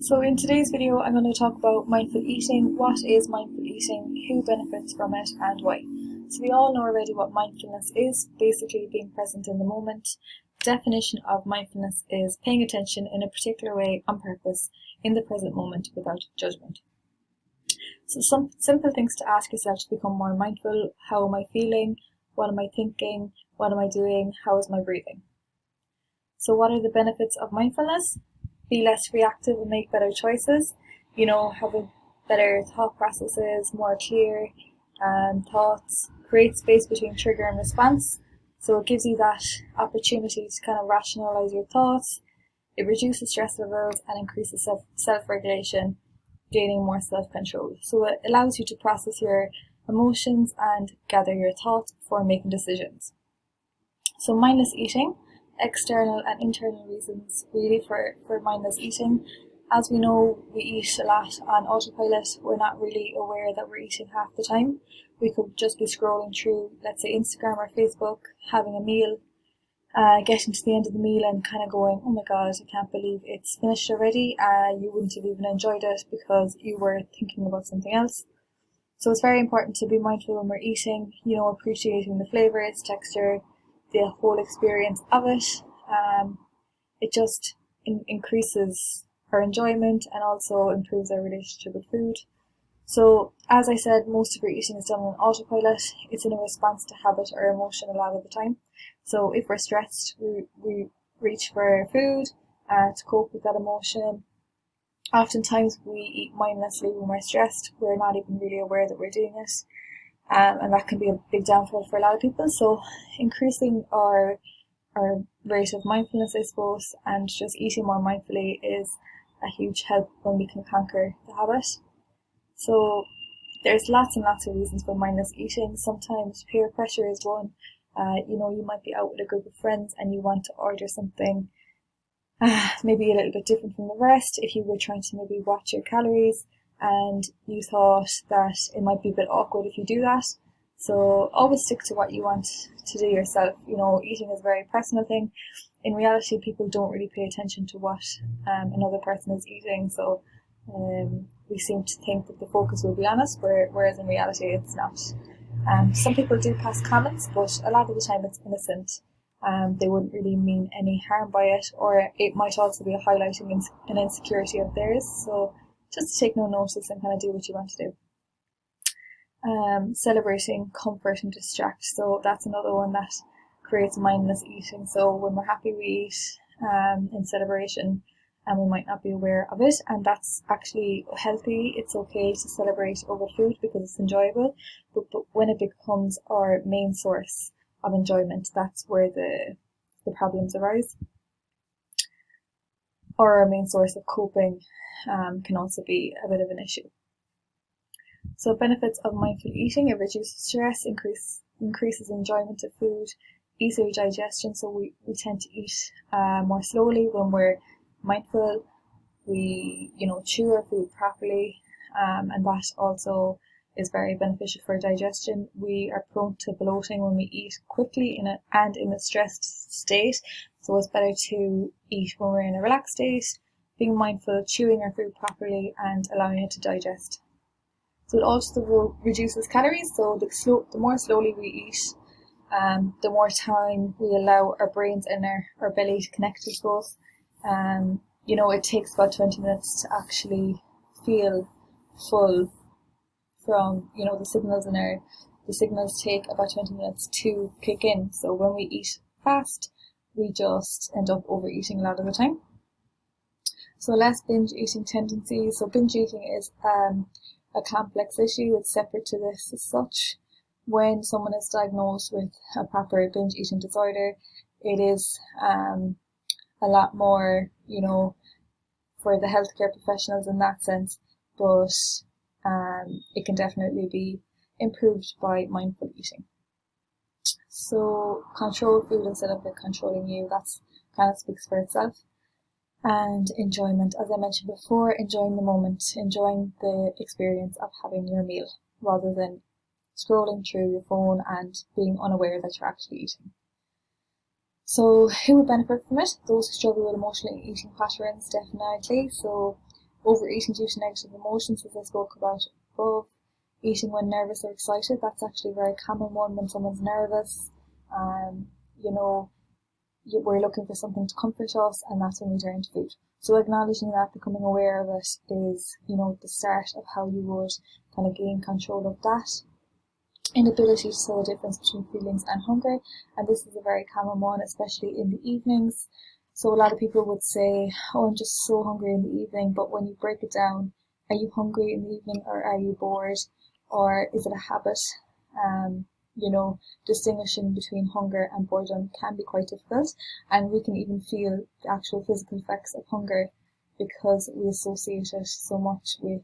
So in today's video, I'm going to talk about mindful eating. What is mindful eating? Who benefits from it and why? So we all know already what mindfulness is, basically being present in the moment. The definition of mindfulness is paying attention in a particular way on purpose in the present moment without judgment. So some simple things to ask yourself to become more mindful. How am I feeling? What am I thinking? What am I doing? How is my breathing? So what are the benefits of mindfulness? Be less reactive and make better choices. Having better thought processes, more clear thoughts, create space between trigger and response. So it gives you that opportunity to kind of rationalize your thoughts. It reduces stress levels and increases self-regulation, gaining more self-control. So it allows you to process your emotions and gather your thoughts before making decisions. So mindless eating. External and internal reasons really for mindless eating. As we know, we eat a lot on autopilot. We're not really aware that we're eating half the time. We could just be scrolling through, let's say, Instagram or Facebook, having a meal, getting to the end of the meal and kind of going, oh my god, I can't believe it's finished already. You wouldn't have even enjoyed it because you were thinking about something else. So it's very important to be mindful when we're eating, appreciating the flavours, texture, the whole experience of it. It just increases our enjoyment and also improves our relationship with food. So as I said, most of our eating is done on autopilot. It's in a response to habit or emotion a lot of the time. So if we're stressed, we reach for food to cope with that emotion. Oftentimes we eat mindlessly when we're stressed. We're not even really aware that we're doing it. And that can be a big downfall for a lot of people. So increasing our rate of mindfulness, I suppose, and just eating more mindfully is a huge help when we can conquer the habit. So there's lots and lots of reasons for mindless eating. Sometimes peer pressure is one. You might be out with a group of friends and you want to order something maybe a little bit different from the rest. If you were trying to maybe watch your calories, and you thought that it might be a bit awkward if you do that. So always stick to what you want to do yourself. Eating is a very personal thing. In reality, people don't really pay attention to what another person is eating. So we seem to think that the focus will be on us, whereas in reality it's not. Some people do pass comments, but a lot of the time it's innocent. They wouldn't really mean any harm by it, or it might also be highlighting an insecurity of theirs. So just to take no notice and kind of do what you want to do. Celebrating comfort and distract. So that's another one that creates mindless eating. So when we're happy, we eat in celebration, and we might not be aware of it. And that's actually healthy. It's okay to celebrate over food because it's enjoyable. But when it becomes our main source of enjoyment, that's where the problems arise. Or our main source of coping can also be a bit of an issue. So benefits of mindful eating: it reduces stress, increases enjoyment of food, easier digestion. So we tend to eat more slowly when we're mindful. We chew our food properly, and that also is very beneficial for digestion. We are prone to bloating when we eat quickly in a stressed state. So it's better to eat when we're in a relaxed state, being mindful, chewing our food properly and allowing it to digest. So it also reduces calories. So the more slowly we eat, the more time we allow our brains and our belly to connect to both. It takes about 20 minutes to actually feel full from, the signals take about 20 minutes to kick in. So when we eat fast, we just end up overeating a lot of the time. So less binge eating tendencies. So binge eating is a complex issue. It's separate to this as such. When someone is diagnosed with a proper binge eating disorder, it is a lot more, for the healthcare professionals in that sense, but it can definitely be improved by mindful eating. So control food instead of it controlling you. That's kind of speaks for itself. And enjoyment, as I mentioned before, enjoying the moment, enjoying the experience of having your meal rather than scrolling through your phone and being unaware that you're actually eating. So who would benefit from it? Those who struggle with emotional eating patterns, definitely. So Overeating due to negative emotions, as I spoke about above. Eating when nervous or excited, that's actually a very common one when someone's nervous. We're looking for something to comfort us, and that's when we turn to food. So acknowledging that, becoming aware of it is, the start of how you would kind of gain control of that. Inability to tell the difference between feelings and hunger, and this is a very common one, especially in the evenings. So a lot of people would say, oh, I'm just so hungry in the evening, but when you break it down, are you hungry in the evening, or are you bored, or is it a habit? Distinguishing between hunger and boredom can be quite difficult, and we can even feel the actual physical effects of hunger because we associate it so much with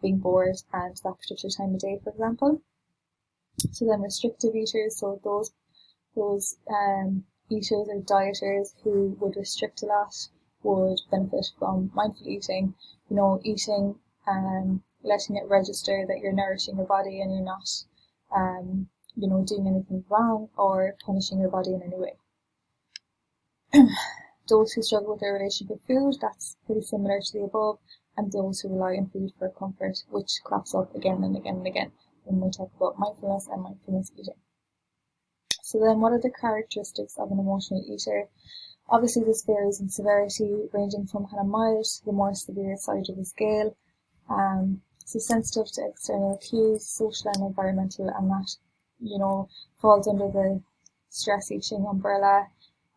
being bored and that particular time of day, for example. So then restrictive eaters, so those eaters or dieters who would restrict a lot would benefit from mindful eating. Eating letting it register that you're nourishing your body and you're not doing anything wrong or punishing your body in any way. Those who struggle with their relationship with food, that's pretty similar to the above, and those who rely on food for comfort, which crops up again and again and again when we talk about mindfulness and mindfulness eating. So then, what are the characteristics of an emotional eater? Obviously, this varies in severity, ranging from kind of mild to the more severe side of the scale. So sensitive to external cues, social and environmental, and that, falls under the stress eating umbrella,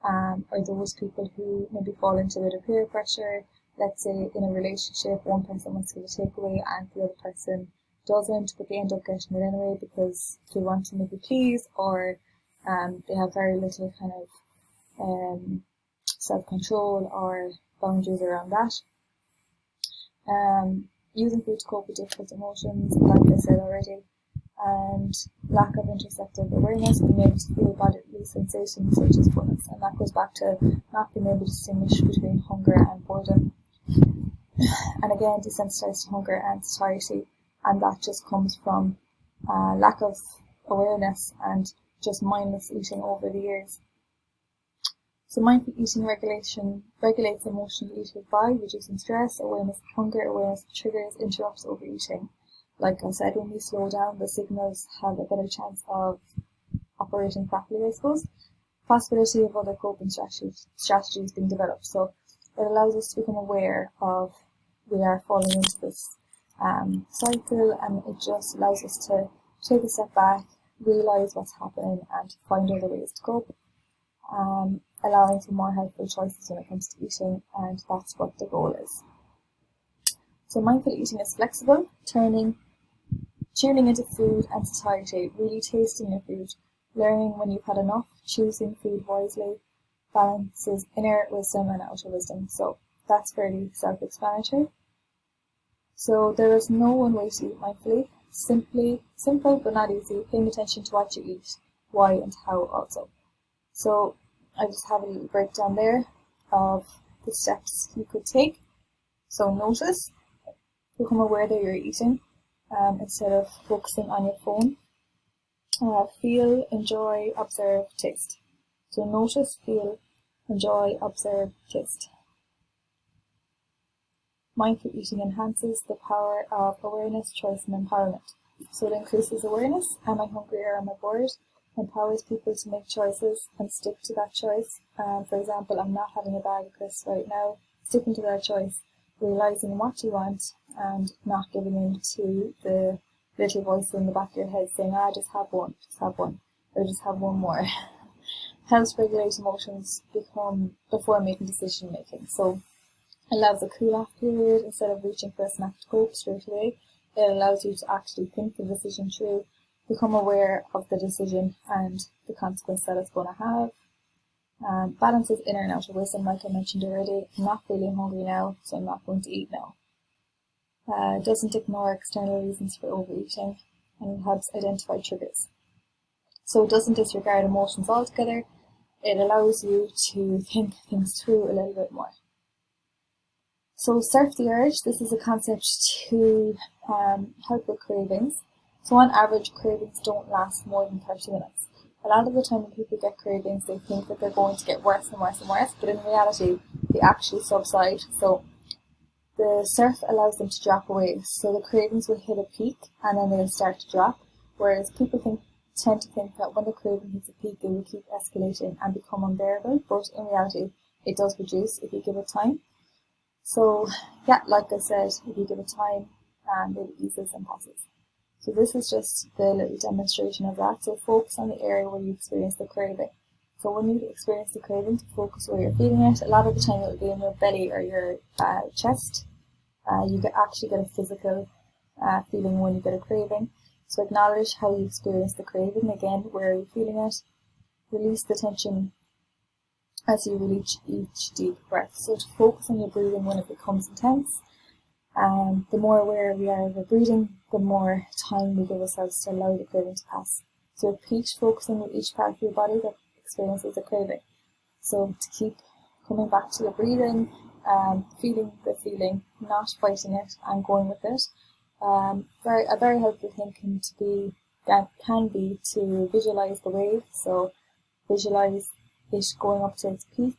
or those people who maybe fall into a bit of peer pressure. Let's say in a relationship, one person wants to get a takeaway and the other person doesn't, but they end up getting it anyway because they want to maybe please, or they have very little kind of self-control or boundaries around that. Using food to cope with difficult emotions, like I said already, and lack of intersective awareness, being able to feel bodily sensations such as fullness, and that goes back to not being able to distinguish between hunger and boredom. And again, desensitized to hunger and satiety, and that just comes from lack of awareness and just mindless eating over the years. So mindful eating regulates emotional eaters by reducing stress, awareness of hunger, awareness of triggers, interrupts overeating. Like I said, when we slow down, the signals have a better chance of operating properly, I suppose. Possibility of other coping strategies being developed. So it allows us to become aware of we are falling into this cycle, and it just allows us to take a step back, realise what's happening, and find other ways to cope. Allowing for more helpful choices when it comes to eating, and that's what the goal is. So mindful eating is flexible, tuning into food and satiety, really tasting your food, learning when you've had enough, choosing food wisely, balances inner wisdom and outer wisdom. So that's fairly self-explanatory. So there is no one way to eat mindfully. Simple but not easy, paying attention to what you eat, why and how also. So I just have a little breakdown there of the steps you could take. So notice, become aware that you're eating instead of focusing on your phone. Feel, enjoy, observe, taste. So notice, feel, enjoy, observe, taste. Mindful eating enhances the power of awareness, choice, and empowerment. So it increases awareness. Am I hungry or am I bored? Empowers people to make choices and stick to that choice. For example, I'm not having a bag of crisps right now. Sticking to that choice, realising what you want and not giving in to the little voice in the back of your head saying, just have one, or just have one more. Helps regulate emotions before making decision making. So it allows a cool off period instead of reaching for a snack to cope straight away. It allows you to actually think the decision through, become aware of the decision and the consequence that it's going to have. Balances inner and outer wisdom, like I mentioned already. I'm not feeling hungry now, so I'm not going to eat now. Doesn't ignore external reasons for overeating, and helps identify triggers. So it doesn't disregard emotions altogether. It allows you to think things through a little bit more. So surf the urge. This is a concept to help with cravings. So on average, cravings don't last more than 30 minutes. A lot of the time when people get cravings, they think that they're going to get worse and worse and worse, but in reality, they actually subside. So The surf allows them to drop away, so the cravings will hit a peak and then they'll start to drop, whereas people tend to think that when the craving hits a peak it will keep escalating and become unbearable, but in reality it does reduce if you give it time. So yeah, like I said, if you give it time, it eases and passes. So this is just the little demonstration of that. So focus on the area where you experience the craving. So when you experience the craving, to focus where you're feeling it. A lot of the time it will be in your belly or your chest. You actually get a physical feeling when you get a craving. So acknowledge how you experience the craving. Again, where are you feeling it? Release the tension as you release each deep breath. So to focus on your breathing when it becomes intense. The more aware we are of our breathing, the more time we give ourselves to allow the craving to pass. So repeat focusing with each part of your body that experiences a craving. So to keep coming back to your breathing, feeling the feeling, not fighting it, and going with it. A very helpful thing can be to visualize the wave. So visualize it going up to its peak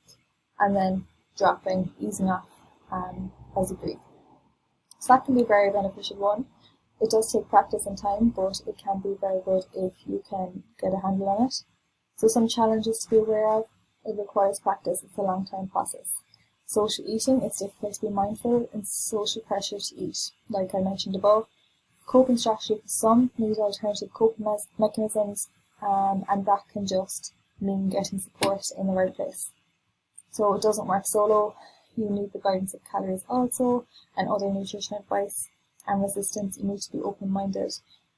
and then dropping, easing off as you breathe. So that can be a very beneficial one. It does take practice and time, but it can be very good if you can get a handle on it. So some challenges to be aware of: it requires practice, it's a long time process. Social eating, it's difficult to be mindful, and social pressure to eat, like I mentioned above. Coping strategy for some need alternative coping mechanisms, and that can just mean getting support in the right place. So it doesn't work solo. You need the guidance of calories also, and other nutrition advice and resistance. You need to be open-minded,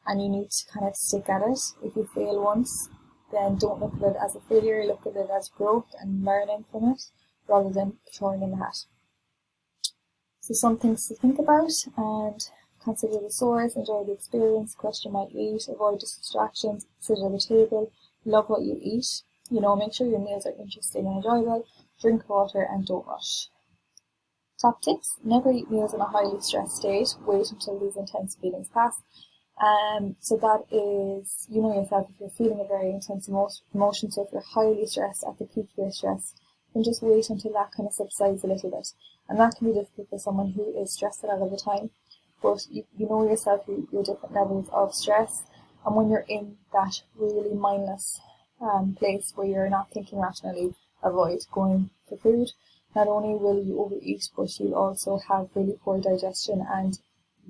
and you need to kind of stick at it. If you fail once, then don't look at it as a failure, look at it as growth and learning from it, rather than throwing in the hat. So some things to think about: and consider the source, enjoy the experience, question what you eat, avoid distractions, sit at the table, love what you eat. Make sure your meals are interesting and enjoyable, drink water, and don't rush. Top tips: never eat meals in a highly stressed state, wait until these intense feelings pass. So that is, yourself, if you're feeling a very intense emotion, so if you're highly stressed, at the peak of your stress, then just wait until that kind of subsides a little bit. And that can be difficult for someone who is stressed a lot of the time, but you know yourself, your different levels of stress, and when you're in that really mindless place where you're not thinking rationally, avoid going for food. Not only will you overeat, but you'll also have really poor digestion and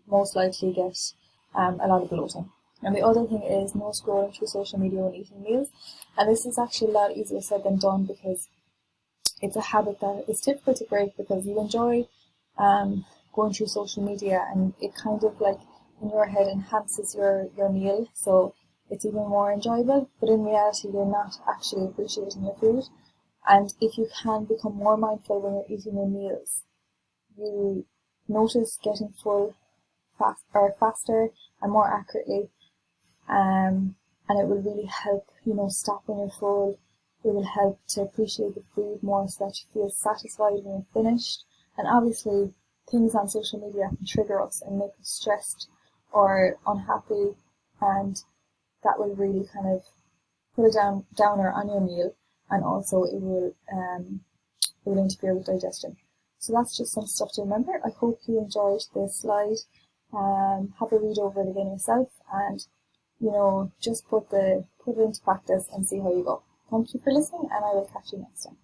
most likely get a lot of bloating. And the other thing is no scrolling through social media when eating meals. And this is actually a lot easier said than done, because it's a habit that is difficult to break, because you enjoy going through social media, and it kind of like in your head enhances your meal, so it's even more enjoyable, but in reality you're not actually appreciating your food. And if you can become more mindful when you're eating your meals, you notice getting full faster and more accurately, and it will really help, stop when you're full. It will help to appreciate the food more, so that you feel satisfied when you're finished. And obviously things on social media can trigger us and make us stressed or unhappy, and that will really kind of put a downer on your meal, and also it will interfere with digestion. So that's just some stuff to remember. I hope you enjoyed this slide. Have a read over it again yourself, and just put it into practice and see how you go. Thank you for listening, and I will catch you next time.